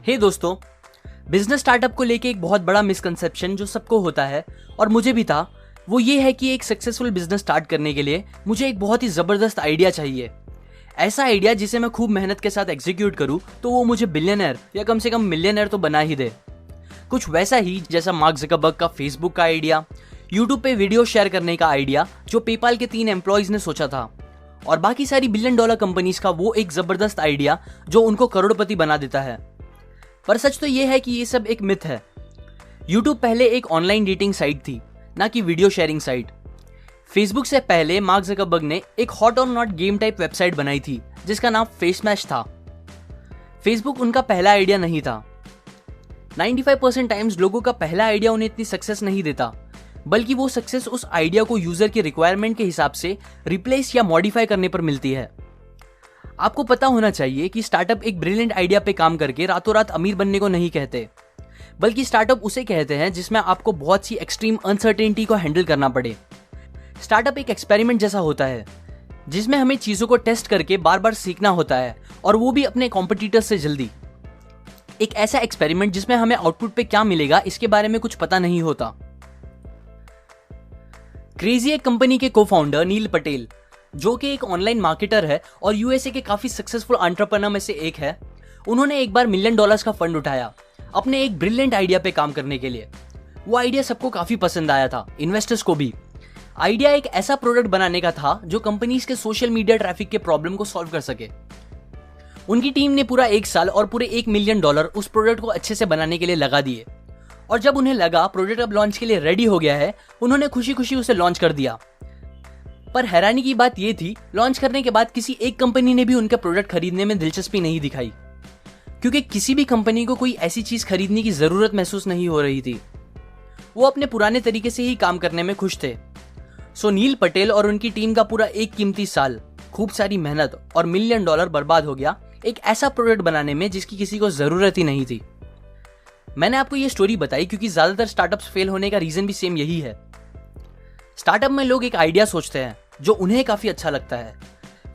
हे दोस्तों, business startup को लेके एक बहुत बड़ा मिसकंसेप्शन जो सबको होता है और मुझे भी था, वो ये है कि एक सक्सेसफुल बिजनेस स्टार्ट करने के लिए मुझे एक बहुत ही जबरदस्त आइडिया चाहिए। ऐसा आइडिया जिसे मैं खूब मेहनत के साथ एग्जीक्यूट करूं तो वो मुझे बिलियनर या कम से कम मिलियनर तो बना ही दे। कुछ वैसा ही जैसा मार्क ज़करबर्ग का फेसबुक का आइडिया, यूट्यूब पे वीडियो शेयर करने का आइडिया जो पेपाल के 3 एम्प्लॉयज ने सोचा था, और बाकी सारी बिलियन डॉलर कंपनीज का वो एक जबरदस्त आइडिया जो उनको करोड़पति बना देता है। पर सच तो ये है कि ये सब एक मिथ है। यूट्यूब पहले एक ऑनलाइन डेटिंग साइट थी, ना कि वीडियो शेयरिंग साइट। फेसबुक से पहले मार्क ज़करबर्ग ने एक हॉट और नॉट गेम टाइप वेबसाइट बनाई थी जिसका नाम फेसमैश था। फेसबुक उनका पहला आइडिया नहीं था। 95% टाइम्स लोगों का पहला आइडिया उन्हें इतनी सक्सेस नहीं देता, बल्कि वो सक्सेस उस आइडिया को यूजर की रिक्वायरमेंट के हिसाब से रिप्लेस या मॉडिफाई करने पर मिलती है। आपको पता होना चाहिए कि स्टार्टअप एक ब्रिलियंट आइडिया पे काम करके रातों रात अमीर बनने को नहीं कहते, बल्कि स्टार्टअप उसे कहते हैं जिसमें आपको बहुत सी एक्सट्रीम अनसर्टेनिटी को हैंडल करना पड़े। स्टार्टअप एक एक्सपेरिमेंट जैसा होता है जिसमें हमें चीजों को टेस्ट करके बार बार सीखना होता है, और वो भी अपने कॉम्पिटिटर्स से जल्दी। एक ऐसा एक्सपेरिमेंट जिसमें हमें आउटपुट पे क्या मिलेगा इसके बारे में कुछ पता नहीं होता। क्रेजी एक कंपनी के को फाउंडर नील पटेल, जो कि एक ऑनलाइन मार्केटर है और यूएसए के काफी सक्सेसफुल एंटरप्रेन्योर में से एक है, उन्होंने एक बार $1 मिलियन का फंड उठाया अपने एक ब्रिलियंट आइडिया पे काम करने के लिए। वो आइडिया सबको काफी पसंद आया था, इन्वेस्टर्स को भी। आइडिया एक ऐसा प्रोडक्ट बनाने का था जो कंपनीज के सोशल मीडिया ट्रैफिक के प्रॉब्लम को सॉल्व कर सके। उनकी टीम ने पूरा 1 साल और पूरे $1 मिलियन उस प्रोडक्ट को अच्छे से बनाने के लिए लगा दिए, और जब उन्हें लगा प्रोडक्ट अब लॉन्च के लिए रेडी हो गया है, उन्होंने खुशी खुशी उसे लॉन्च कर दिया। पर हैरानी की बात यह थी, लॉन्च करने के बाद किसी एक कंपनी ने भी उनका प्रोडक्ट खरीदने में दिलचस्पी नहीं दिखाई, क्योंकि किसी भी कंपनी को कोई ऐसी चीज खरीदने की जरूरत महसूस नहीं हो रही थी। वो अपने पुराने तरीके से ही काम करने में खुश थे। सो नील पटेल और उनकी टीम का पूरा एक कीमती साल, खूब सारी मेहनत और $1 मिलियन बर्बाद हो गया एक ऐसा प्रोडक्ट बनाने में जिसकी किसी को जरूरत ही नहीं थी। मैंने आपको ये स्टोरी बताई क्योंकि ज्यादातर स्टार्टअप्स फेल होने का रीजन भी सेम यही है। स्टार्टअप में लोग एक आइडिया सोचते हैं जो उन्हें काफी अच्छा लगता है,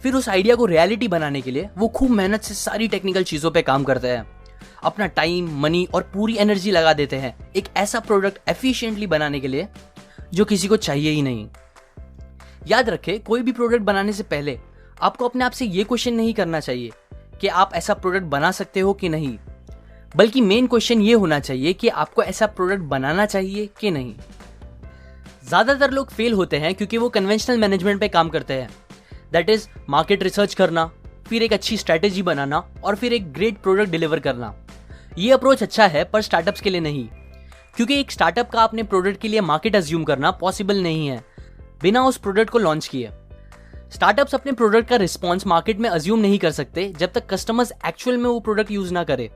फिर उस आइडिया को रियलिटी बनाने के लिए वो खूब मेहनत से सारी टेक्निकल चीजों पे काम करते हैं, अपना टाइम, मनी और पूरी एनर्जी लगा देते हैं एक ऐसा प्रोडक्ट एफिशिएंटली बनाने के लिए जो किसी को चाहिए ही नहीं। याद रखें, कोई भी प्रोडक्ट बनाने से पहले आपको अपने आप से ये क्वेश्चन नहीं करना चाहिए कि आप ऐसा प्रोडक्ट बना सकते हो कि नहीं, बल्कि मेन क्वेश्चन ये होना चाहिए कि आपको ऐसा प्रोडक्ट बनाना चाहिए कि नहीं। ज्यादातर लोग फेल होते हैं क्योंकि वो कन्वेंशनल मैनेजमेंट पे काम करते हैं, दैट इज मार्केट रिसर्च करना, फिर एक अच्छी स्ट्रेटेजी बनाना और फिर एक ग्रेट प्रोडक्ट डिलीवर करना। ये अप्रोच अच्छा है पर स्टार्टअप्स के लिए नहीं, क्योंकि एक स्टार्टअप का अपने प्रोडक्ट के लिए मार्केट अज्यूम करना पॉसिबल नहीं है बिना उस प्रोडक्ट को लॉन्च किए। स्टार्टअप्स अपने प्रोडक्ट का रिस्पॉन्स मार्केट में अज्यूम नहीं कर सकते जब तक कस्टमर्स एक्चुअल में वो प्रोडक्ट यूज ना करे।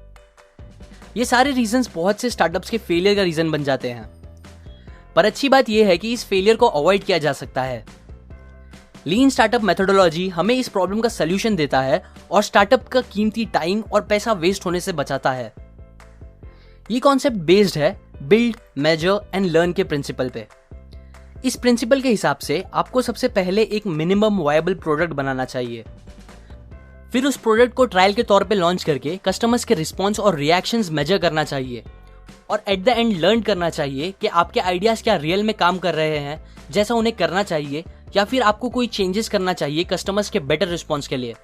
ये सारे रीजंस बहुत से स्टार्टअप्स के फेलियर का रीजन बन जाते हैं, पर अच्छी बात यह है कि इस फेलियर को अवॉइड किया जा सकता है। लीन स्टार्टअप मेथोडोलॉजी हमें इस प्रॉब्लम का सलूशन देता है और स्टार्टअप का कीमती टाइम और पैसा वेस्ट होने से बचाता है। ये कॉन्सेप्ट बेस्ड है बिल्ड, मेजर एंड लर्न के प्रिंसिपल पे। इस प्रिंसिपल के हिसाब से आपको सबसे पहले एक मिनिमम वायबल प्रोडक्ट बनाना चाहिए, फिर उस प्रोडक्ट को ट्रायल के तौर पे लॉन्च करके कस्टमर्स के रिस्पॉन्स और रिएक्शंस मेजर करना चाहिए, और एट द एंड लर्न करना चाहिए कि आपके आइडियाज क्या रियल में काम कर रहे हैं जैसा उन्हें करना चाहिए, या फिर आपको कोई चेंजेस करना चाहिए कस्टमर्स के बेटर रिस्पॉन्स के लिए।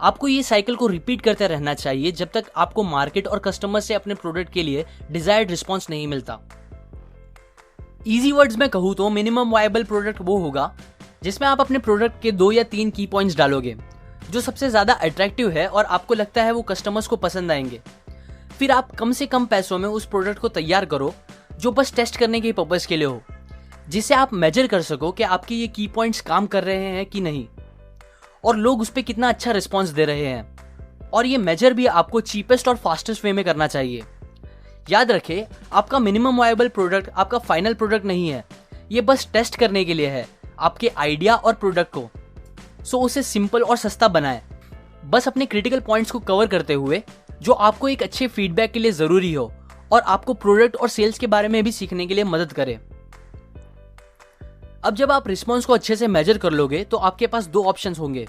आपको ये साइकिल को रिपीट करते रहना चाहिए जब तक आपको मार्केट और कस्टमर से अपने प्रोडक्ट के लिए डिजायर्ड रिस्पॉन्स नहीं मिलता। इजी वर्ड्स में कहूँ तो मिनिमम वायबल प्रोडक्ट वो होगा जिसमें आप अपने प्रोडक्ट के 2 या 3 की पॉइंट्स डालोगे जो सबसे ज्यादा अट्रैक्टिव है और आपको लगता है वो कस्टमर्स को पसंद आएंगे। फिर आप कम से कम पैसों में उस प्रोडक्ट को तैयार करो जो बस टेस्ट करने के पर्पस के लिए हो, जिससे आप मेजर कर सको कि आपके ये की पॉइंट्स काम कर रहे हैं कि नहीं और लोग उस पर कितना अच्छा रिस्पॉन्स दे रहे हैं। और ये मेजर भी आपको चीपेस्ट और फास्टेस्ट वे में करना चाहिए। याद रखें, आपका मिनिमम वायबल प्रोडक्ट आपका फाइनल प्रोडक्ट नहीं है, ये बस टेस्ट करने के लिए है आपके आइडिया और प्रोडक्ट को। सो उसे सिंपल और सस्ता बनाएं, बस अपने क्रिटिकल पॉइंट्स को कवर करते हुए जो आपको एक अच्छे फीडबैक के लिए जरूरी हो और आपको प्रोडक्ट और सेल्स के बारे में भी सीखने के लिए मदद करे। अब जब आप रिस्पॉन्स को अच्छे से मेजर कर लोगे तो आपके पास 2 ऑप्शंस होंगे,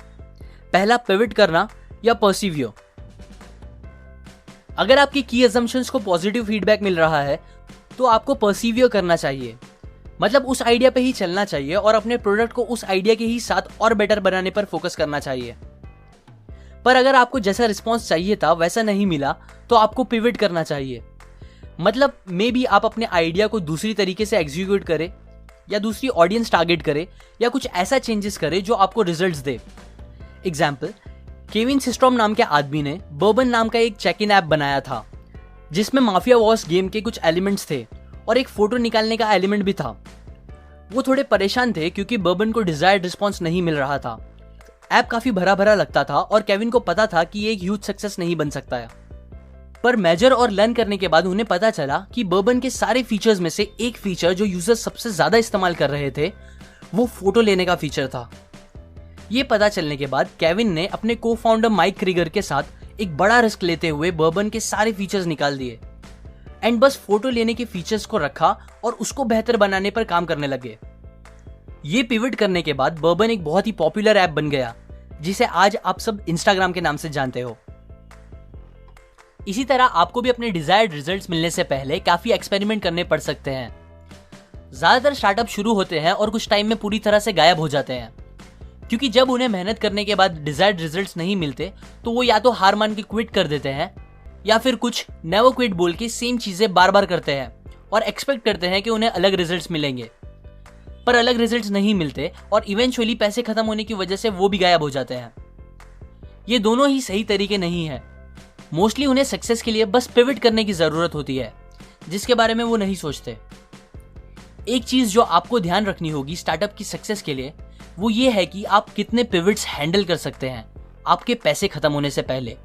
पहला पिवट करना या परसीवियर। अगर आपकी की अजम्पशंस को पॉजिटिव फीडबैक मिल रहा है तो आपको परसीवियर करना चाहिए, मतलब उस आइडिया पे ही चलना चाहिए और अपने प्रोडक्ट को उस आइडिया के ही साथ और बेटर बनाने पर फोकस करना चाहिए। पर अगर आपको जैसा रिस्पॉन्स चाहिए था वैसा नहीं मिला तो आपको पिवट करना चाहिए, मतलब मे बी आप अपने आइडिया को दूसरी तरीके से एग्जीक्यूट करें या दूसरी ऑडियंस टारगेट करे या कुछ ऐसा चेंजेस करे जो आपको रिजल्ट्स दे। एग्जाम्पल, केविन सिस्ट्रॉम नाम के आदमी ने बर्बन नाम का एक चेक इन ऐप बनाया था जिसमें माफिया वॉर्स गेम के कुछ एलिमेंट्स थे और एक फोटो निकालने का एलिमेंट भी था। वो थोड़े परेशान थे क्योंकि बर्बन को डिजायर्ड रिस्पॉन्स नहीं मिल रहा था। ऐप काफी भरा भरा लगता था और केविन को पता था कि ये एक ह्यूज सक्सेस नहीं बन सकता है। पर मेजर और लर्न करने के बाद उन्हें पता चला कि बर्बन के सारे फीचर्स में से एक फीचर जो यूजर्स सबसे ज्यादा इस्तेमाल कर रहे थे वो फोटो लेने का फीचर था। ये पता चलने के बाद केविन ने अपने को फाउंडर माइक क्रीगर के साथ एक बड़ा रिस्क लेते हुए बर्बन के सारे फीचर्स निकाल दिए एंड बस फोटो लेने के फीचर्स को रखा और उसको बेहतर बनाने पर काम करने लगे। ये पिवट करने के बाद बर्बन एक बहुत ही पॉपुलर ऐप बन गया जिसे आज आप सब इंस्टाग्राम के नाम से जानते हो। इसी तरह आपको भी अपने डिजायर्ड रिजल्ट्स मिलने से पहले काफी एक्सपेरिमेंट करने पड़ सकते हैं। ज्यादातर स्टार्टअप शुरू होते हैं और कुछ टाइम में पूरी तरह से गायब हो जाते हैं, क्योंकि जब उन्हें मेहनत करने के बाद डिजायर्ड रिजल्ट्स नहीं मिलते तो वो या तो हार मान के क्विट कर देते हैं या फिर कुछ नेवर क्विट बोल के सेम चीजें बार बार करते हैं और एक्सपेक्ट करते हैं कि उन्हें अलग रिजल्ट्स मिलेंगे, पर अलग रिजल्ट्स नहीं मिलते और इवेंचुअली पैसे खत्म होने की वजह से वो भी गायब हो जाते हैं। ये दोनों ही सही तरीके नहीं है। मोस्टली उन्हें सक्सेस के लिए बस पिवट करने की जरूरत होती है जिसके बारे में वो नहीं सोचते। एक चीज जो आपको ध्यान रखनी होगी स्टार्टअप की सक्सेस के लिए वो ये है कि आप कितने पिवट्स हैंडल कर सकते हैं आपके पैसे खत्म होने से पहले।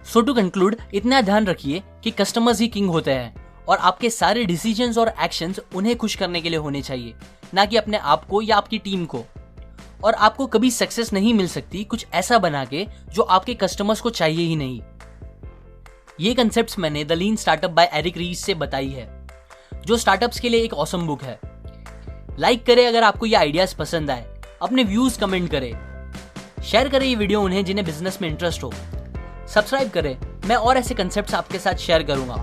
सो टू कंक्लूड, इतना ध्यान रखिए कि कस्टमर्स ही किंग होते हैं और आपके सारे डिसीजंस और एक्शंस उन्हें खुश करने के लिए होने चाहिए, ना कि अपने आप को या आपकी टीम को। और आपको कभी सक्सेस नहीं मिल सकती कुछ ऐसा बना के जो आपके कस्टमर्स को चाहिए ही नहीं। ये कंसेप्ट्स मैंने the lean startup by Eric Ries से बताई है, जो स्टार्टअप्स के लिए एक ऑसम बुक है। लाइक करें अगर आपको ये आइडियाज पसंद आए, अपने व्यूज कमेंट करें, शेयर करें ये वीडियो उन्हें जिन्हें बिजनेस में इंटरेस्ट हो, सब्सक्राइब करें, मैं और ऐसे कंसेप्ट्स आपके साथ शेयर करूंगा।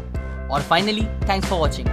और फाइनली, थैंक्स फॉर वॉचिंग।